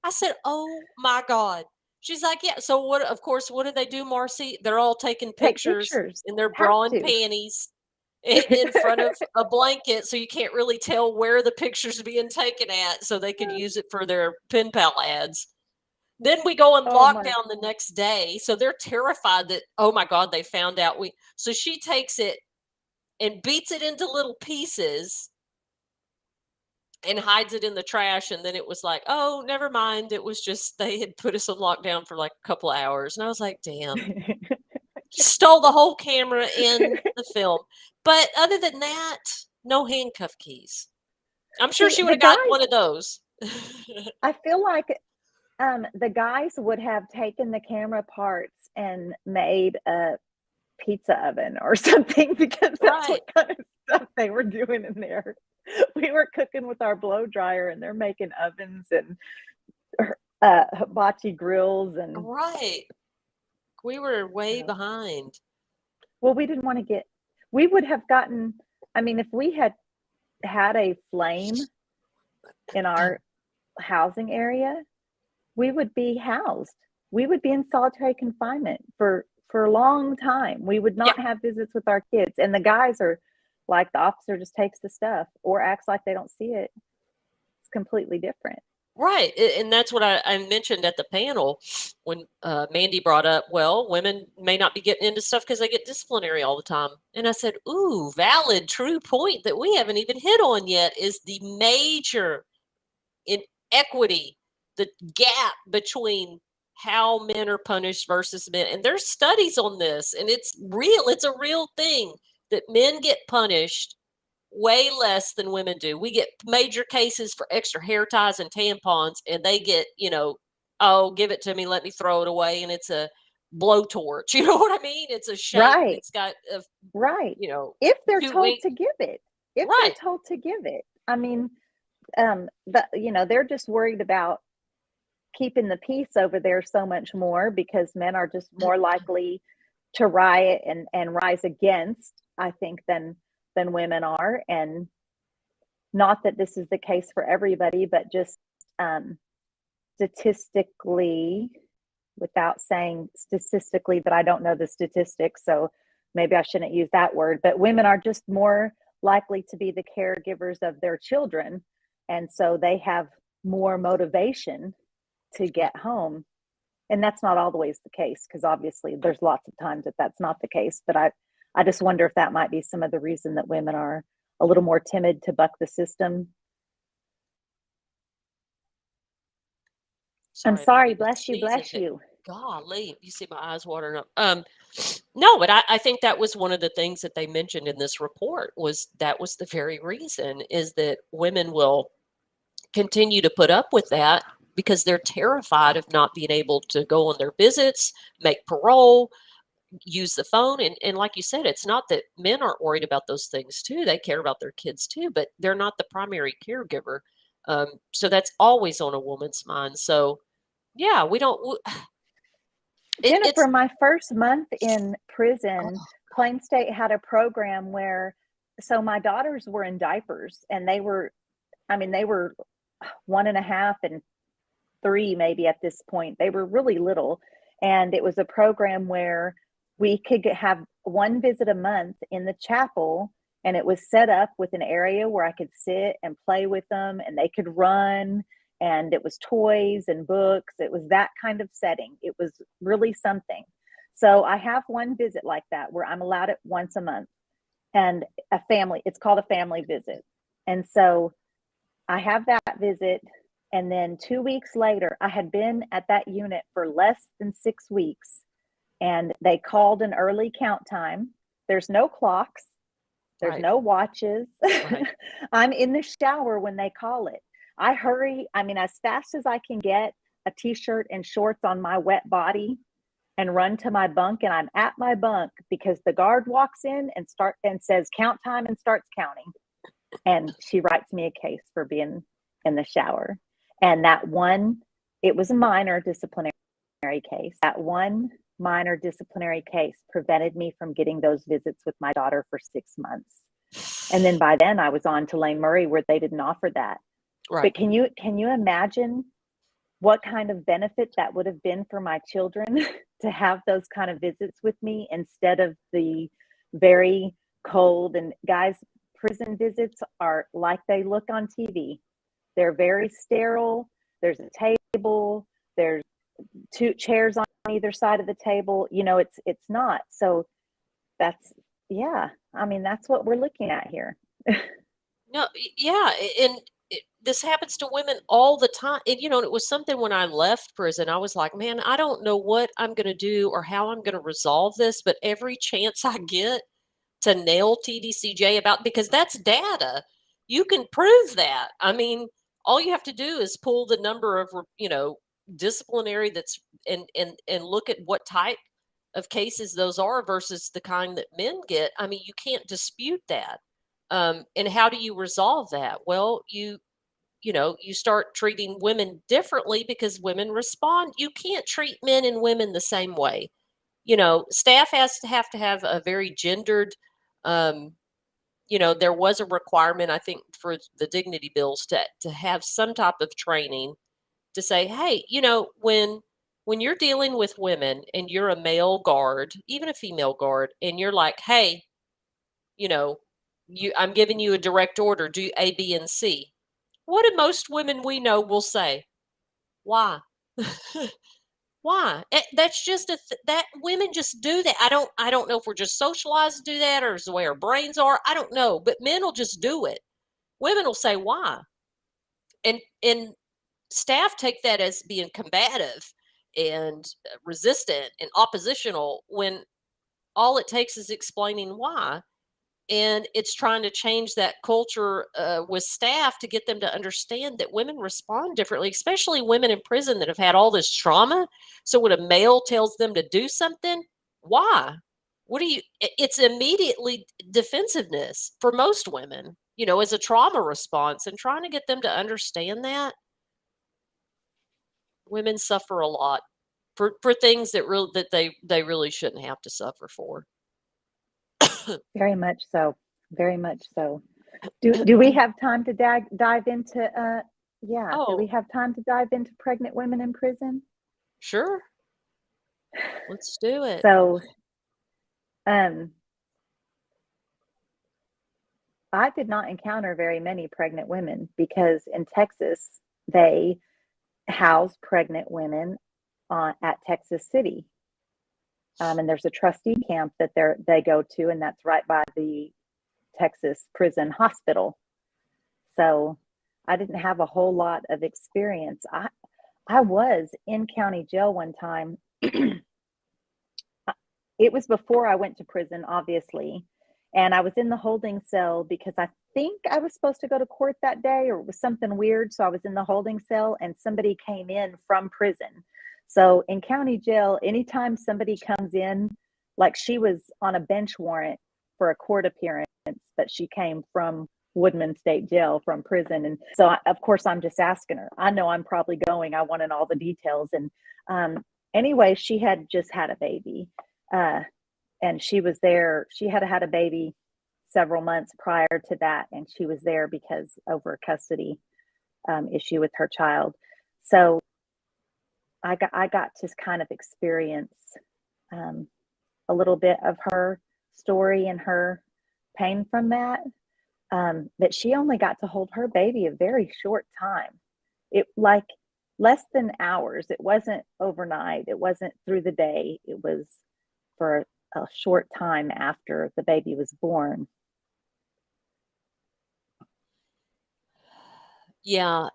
I said, "Oh my god." She's like, "Yeah." So what? Of course, what do they do, Marcy? They're all taking Take pictures pictures. in their Have bra and to. panties in front of a blanket, so you can't really tell where the picture's being taken at, so they could use it for their pen pal ads. Then we go on Oh my. lockdown the next day, so they're terrified that, oh my god, they found out we. So she takes it and beats it into little pieces and hides it in the trash. And then it was like, oh, never mind. It was just they had put us on lockdown for like a couple of hours. And I was like, damn, stole the whole camera in the film. But other than that, no handcuff keys. I'm sure See, she would the have gotten guys, one of those. I feel like the guys would have taken the camera parts and made a pizza oven or something because that's Right. what kind of stuff they were doing in there. We were cooking with our blow dryer and they're making ovens and hibachi grills and Right. We were you way know, behind. well, we didn't want to get, we would have gotten, I mean, if we had had a flame in our housing area, we would be housed. We would be in solitary confinement for a long time. We would Yeah. not have visits with our kids. And the guys are like the officer just takes the stuff or acts like they don't see it. It's completely different. Right. And that's what I mentioned at the panel when Mandy brought up, well, women may not be getting into stuff because they get disciplinary all the time. And I said, ooh, valid, true point that we haven't even hit on yet is the major inequity, the gap between how men are punished versus men. And there's studies on this, and it's real. It's a real thing that men get punished way less than women do. We get major cases for extra hair ties and tampons, and they get, oh, give it to me, let me throw it away, and it's a blowtorch. You know what I mean? It's a shape. Right. It's got a, Right. you know, If they're 2 week. told to give it. If they're Right. told to give it. I mean, they're just worried about keeping the peace over there so much more because men are just more likely to riot and rise against, I think, than women are. And not that this is the case for everybody, but just statistically, without saying statistically that I don't know the statistics, so maybe I shouldn't use that word, but women are just more likely to be the caregivers of their children. And so they have more motivation to get home. And that's not always the case because obviously there's lots of times that that's not the case. But I just wonder if that might be some of the reason that women are a little more timid to buck the system. I'm Sorry, I'm sorry, having to bless you, sneeze a bless bit. you. Golly, you see my eyes watering up. No, but I think that was one of the things that they mentioned in this report was that was the very reason is that women will continue to put up with that because they're terrified of not being able to go on their visits, make parole, use the phone. And like you said, it's not that men aren't worried about those things too. They care about their kids too, but they're not the primary caregiver. So that's always on a woman's mind. So yeah, we don't. Jennifer, It's my first month in prison, oh, Plain State had a program where, so my daughters were in diapers and they were 1.5 and 3 maybe at this point. They were really little. And it was a program where we could have one visit a month in the chapel and it was set up with an area where I could sit and play with them and they could run, and it was toys and books. It was that kind of setting. It was really something. So I have one visit like that where I'm allowed it once a month, and it's called a family visit. And so I have that visit. And then 2 weeks later, I had been at that unit for less than 6 weeks, and they called an early count time. There's no clocks. There's Right. no watches. Right. I'm in the shower when they call it. I hurry, I mean, as fast as I can get a t-shirt and shorts on my wet body and run to my bunk, and I'm at my bunk because the guard walks in and says count time and starts counting. And she writes me a case for being in the shower. And it was a minor disciplinary case. That one minor disciplinary case prevented me from getting those visits with my daughter for 6 months. And then by then I was on to Lane Murray, where they didn't offer that. Right. But can you imagine what kind of benefit that would have been for my children to have those kind of visits with me instead of the very cold, and guys, prison visits are like they look on TV. They're very sterile. There's a table, there's 2 chairs on either side of the table. It's not. So that's what we're looking at here. No, yeah, and this happens to women all the time. And it was something when I left prison, I was like, man, I don't know what I'm going to do or how I'm going to resolve this, but every chance I get to nail TDCJ because that's data. You can prove that. I mean, all you have to do is pull the number of, disciplinary and look at what type of cases those are versus the kind that men get. I mean, you can't dispute that. And how do you resolve that? Well, you start treating women differently because women respond. You can't treat men and women the same way. Staff have to have a very gendered, there was a requirement, I think, for the dignity bills to have some type of training to say, hey, when you're dealing with women and you're a male guard, even a female guard, and you're like, hey, I'm giving you a direct order, do A, B, and C. What do most women we know will say? Why? Why? That's just that women just do that. I don't know if we're just socialized to do that or is the way our brains are. I don't know, but men will just do it. Women will say why, and staff take that as being combative and resistant and oppositional when all it takes is explaining why. And it's trying to change that culture with staff to get them to understand that women respond differently, especially women in prison that have had all this trauma. So when a male tells them to do something, why? It's immediately defensiveness for most women, as a trauma response, and trying to get them to understand that women suffer a lot for things that they really shouldn't have to suffer for. Very much so. Very much so. Do we have time to dive into do we have time to dive into pregnant women in prison? Sure. Let's do it. So I did not encounter very many pregnant women because in Texas they house pregnant women at Texas City. And there's a trustee camp that they go to, and that's right by the Texas Prison Hospital. So I didn't have a whole lot of experience. I was in county jail one time. It was before I went to prison, obviously. And I was in the holding cell because I think I was supposed to go to court that day, or it was something weird. So I was in the holding cell and somebody came in from prison. So in county jail, anytime somebody comes in, like she was on a bench warrant for a court appearance, but she came from Woodman State Jail from prison. And so, of course, I'm just asking her. I know I'm probably going. I wanted all the details. And anyway, she had just had a baby. And she was there. She had had a baby several months prior to that. And she was there because over a custody issue with her child. So I got to kind of experience a little bit of her story and her pain from that. That she only got to hold her baby a very short time. It like less than hours. It wasn't overnight. It wasn't through the day. It was for a short time after the baby was born. Yeah.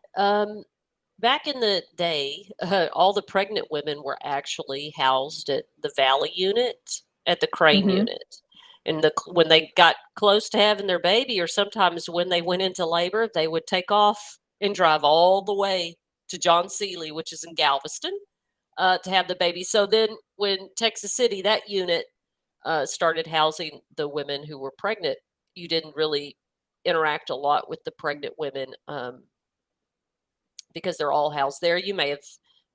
Back in the day, all the pregnant women were actually housed at the Valley unit, at the Crane Mhm. unit. And when they got close to having their baby, or sometimes when they went into labor, they would take off and drive all the way to John Seeley, which is in Galveston, to have the baby. So then when Texas City, that unit started housing the women who were pregnant, you didn't really interact a lot with the pregnant women. Because they're all housed there. You may have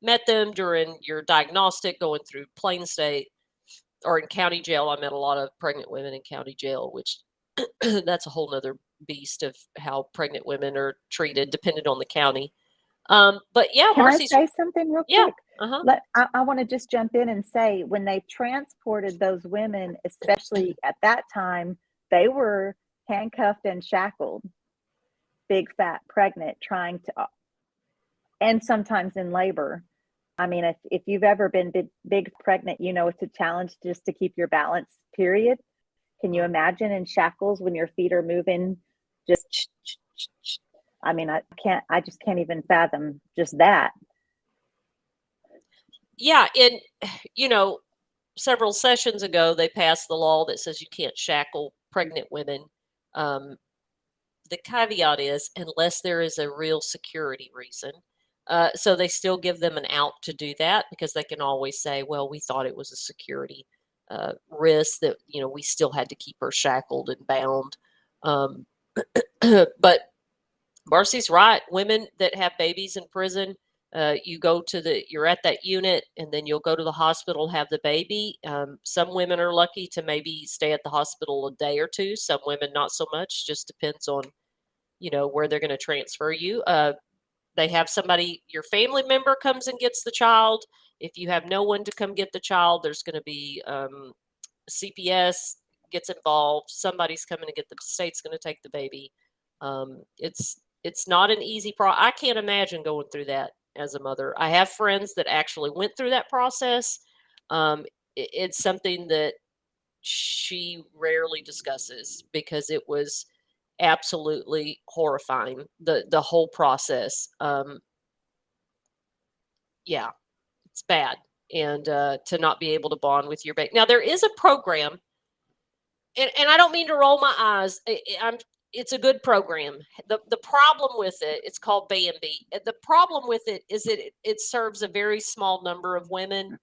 met them during your diagnostic going through Plain State or in county jail. I met a lot of pregnant women in county jail, which that's a whole nother beast of how pregnant women are treated depending on the county. But yeah, Can I Marcy's, say something real yeah, quick? uh-huh. I want to just jump in and say when they transported those women, especially at that time, they were handcuffed and shackled, big, fat, pregnant, trying to, and sometimes in labor. I mean, if you've ever been big pregnant, you know it's a challenge just to keep your balance, period. Can you imagine in shackles when your feet are moving? Just, I mean, I just can't even fathom just that. Yeah, and several sessions ago, they passed the law that says you can't shackle pregnant women. The caveat is unless there is a real security reason. So they still give them an out to do that because they can always say, well, we thought it was a security risk that, we still had to keep her shackled and bound. But Marcy's right. Women that have babies in prison, you're at that unit and then you'll go to the hospital, have the baby. Some women are lucky to maybe stay at the hospital a day or two. Some women, not so much, just depends on, where they're going to transfer you. They have somebody, your family member comes and gets the child. If you have no one to come get the child, there's going to be CPS gets involved. Somebody's coming to get the state's going to take the baby. It's not an easy I can't imagine going through that as a mother. I have friends that actually went through that process. It's something that she rarely discusses because it was absolutely horrifying, the whole process. Yeah, it's bad. And to not be able to bond with your baby. Now there is a program, and I don't mean to roll my eyes. It's a good program. The problem with it, it's called Bambi. The problem with it is it serves a very small number of women,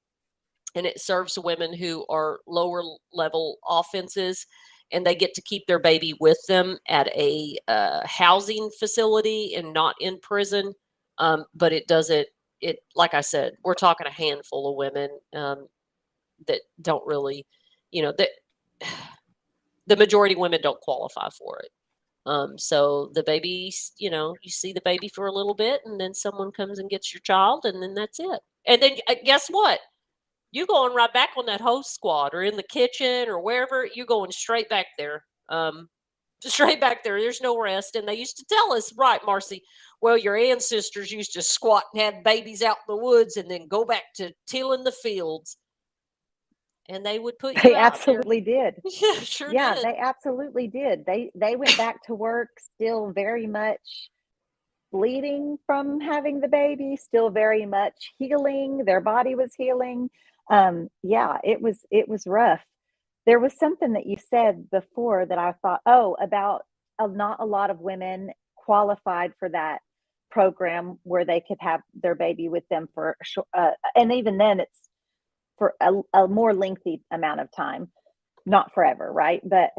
and it serves women who are lower level offenses, and they get to keep their baby with them at a housing facility and not in prison. But it doesn't. It, like I said, we're talking a handful of women that don't really, that the majority of women don't qualify for it. So the baby, you see the baby for a little bit, and then someone comes and gets your child, and then that's it. And then guess what? You going right back on that host squad or in the kitchen or wherever. You're going straight back there. Straight back there. There's no rest. And they used to tell us, right, Marcy? Well, your ancestors used to squat and have babies out in the woods and then go back to tilling the fields. And they would put you They out there. absolutely did. Yeah, sure Yeah, did. they absolutely did. They went back to work still very much bleeding from having the baby, still very much healing. Their body was healing. Yeah, it was rough. There was something that you said before that I thought, oh, about not a lot of women qualified for that program where they could have their baby with them for a short, and even then it's for a more lengthy amount of time, not forever, right? But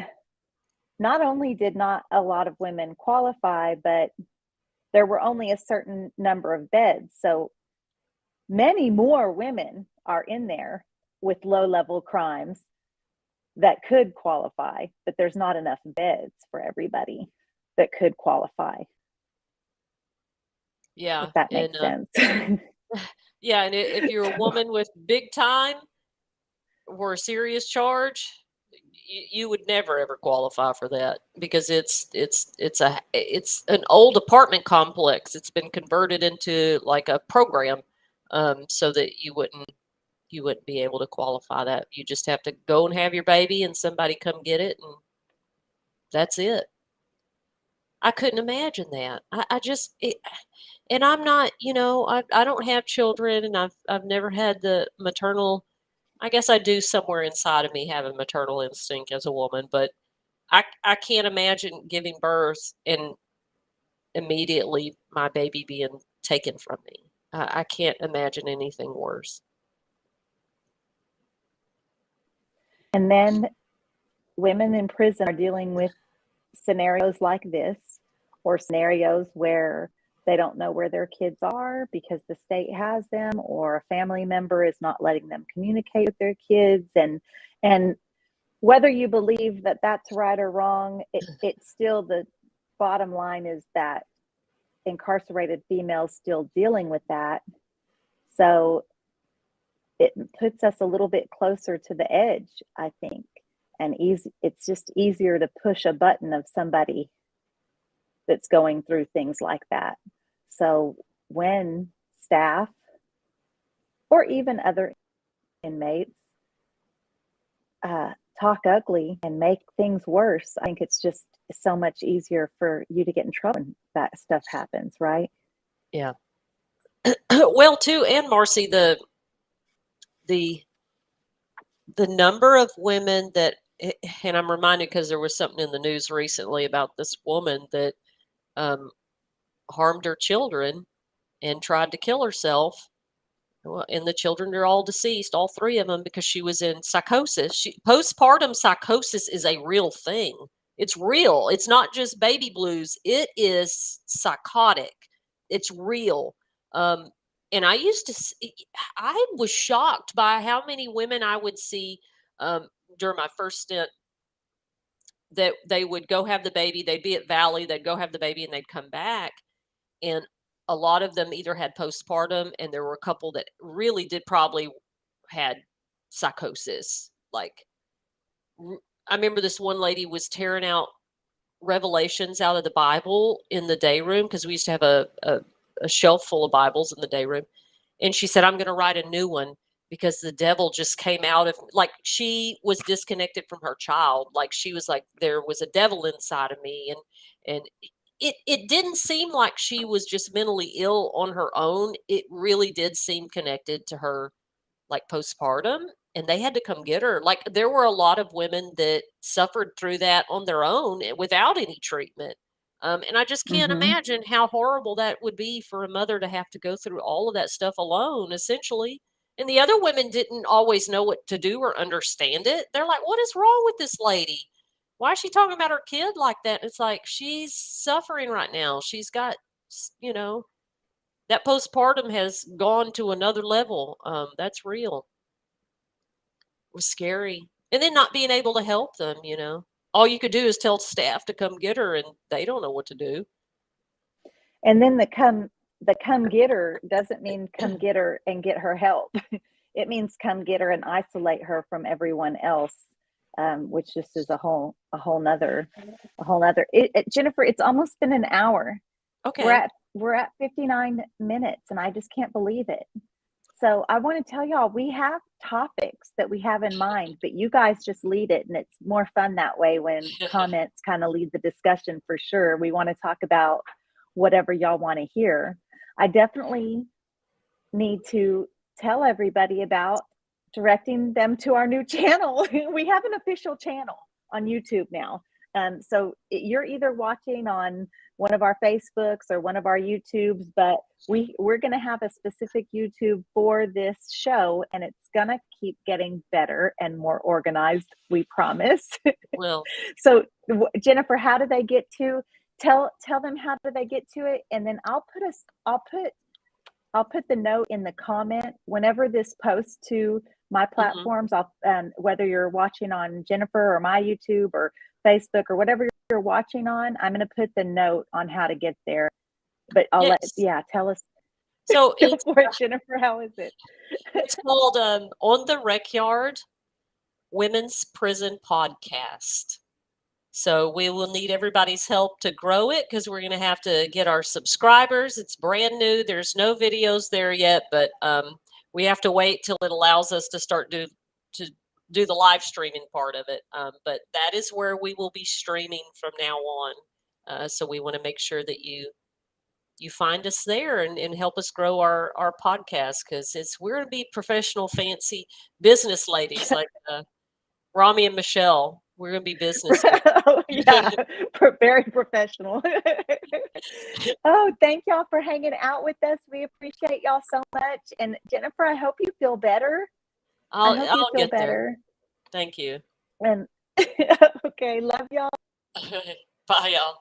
not only did not a lot of women qualify, but there were only a certain number of beds. So many more women are in there with low level crimes that could qualify, but there's not enough beds for everybody that could qualify. Yeah. If that And makes sense. yeah. And if you're a woman with big time or a serious charge, you would never ever qualify for that because it's an old apartment complex. It's been converted into like a program, so that you wouldn't be able to qualify that. You just have to go and have your baby and somebody come get it, and that's it. I couldn't imagine that. And I'm not, I don't have children, and I've never had the maternal. I guess I do somewhere inside of me have a maternal instinct as a woman, but I can't imagine giving birth and immediately my baby being taken from me. I can't imagine anything worse. And then women in prison are dealing with scenarios like this, or scenarios where they don't know where their kids are because the state has them, or a family member is not letting them communicate with their kids. And whether you believe that that's right or wrong, it's still, the bottom line is that incarcerated females still dealing with that. So it puts us a little bit closer to the edge, I think. And it's just easier to push a button of somebody that's going through things like that. So when staff or even other inmates talk ugly and make things worse, I think it's just so much easier for you to get in trouble when that stuff happens, right? Yeah. Well, too, and Marcy, the number of women that, and I'm reminded because there was something in the news recently about this woman that harmed her children and tried to kill herself. Well, and the children are all deceased, all three of them, because she was in psychosis. Postpartum psychosis is a real thing. It's real. It's not just baby blues. It is psychotic. It's real. And I I was shocked by how many women I would see during my first stint that they would go have the baby. They'd be at Valley. They'd go have the baby and they'd come back. And a lot of them either had postpartum, and there were a couple that really did probably had psychosis. Like, I remember this one lady was tearing out revelations out of the Bible in the day room, because we used to have a shelf full of Bibles in the day room. And she said, I'm going to write a new one because the devil just came out of, like, she was disconnected from her child. Like, she was like, there was a devil inside of me. And it didn't seem like she was just mentally ill on her own. It really did seem connected to her, like, postpartum, and they had to come get her. Like, there were a lot of women that suffered through that on their own without any treatment. And I just can't imagine how horrible that would be for a mother to have to go through all of that stuff alone, essentially. And the other women didn't always know what to do or understand it. They're like, what is wrong with this lady? Why is she talking about her kid like that? And it's like, she's suffering right now. She's got, that postpartum has gone to another level. That's real. It was scary. And then not being able to help them, All you could do is tell staff to come get her, and they don't know what to do. And then the come get her doesn't mean come get her and get her help. It means come get her and isolate her from everyone else, which just is a whole nother. Jennifer, it's almost been an hour. Okay. We're at 59 minutes, and I just can't believe it. So I want to tell y'all, we have topics that we have in mind, but you guys just lead it, and it's more fun that way when comments kind of lead the discussion, for sure. We want to talk about whatever y'all want to hear. I definitely need to tell everybody about directing them to our new channel. We have an official channel on YouTube now. So you're either watching on one of our Facebooks or one of our YouTubes, but we're going to have a specific YouTube for this show, and it's going to keep getting better and more organized, we promise. Well, so Jennifer, how do they get to tell them how do they get to it? And then I'll put the note in the comment whenever this posts to my platforms. I'll whether you're watching on Jennifer or my YouTube or Facebook or whatever you're watching on, I'm going to put the note on how to get there. But I'll tell us. So Jennifer, how is it? It's called On the Rec Yard Women's Prison Podcast. So we will need everybody's help to grow it because we're going to have to get our subscribers. It's brand new. There's no videos there yet, but we have to wait till it allows us to start to do the live streaming part of it. But that is where we will be streaming from now on. So we want to make sure that you find us there and help us grow our podcast, because we're going to be professional, fancy business ladies like Rami and Michelle. We're going to be business. Yeah, very professional. Oh, thank y'all for hanging out with us. We appreciate y'all so much. And Jennifer, I hope you feel better. I hope you feel better. Thank you. And okay, love y'all. Bye, y'all.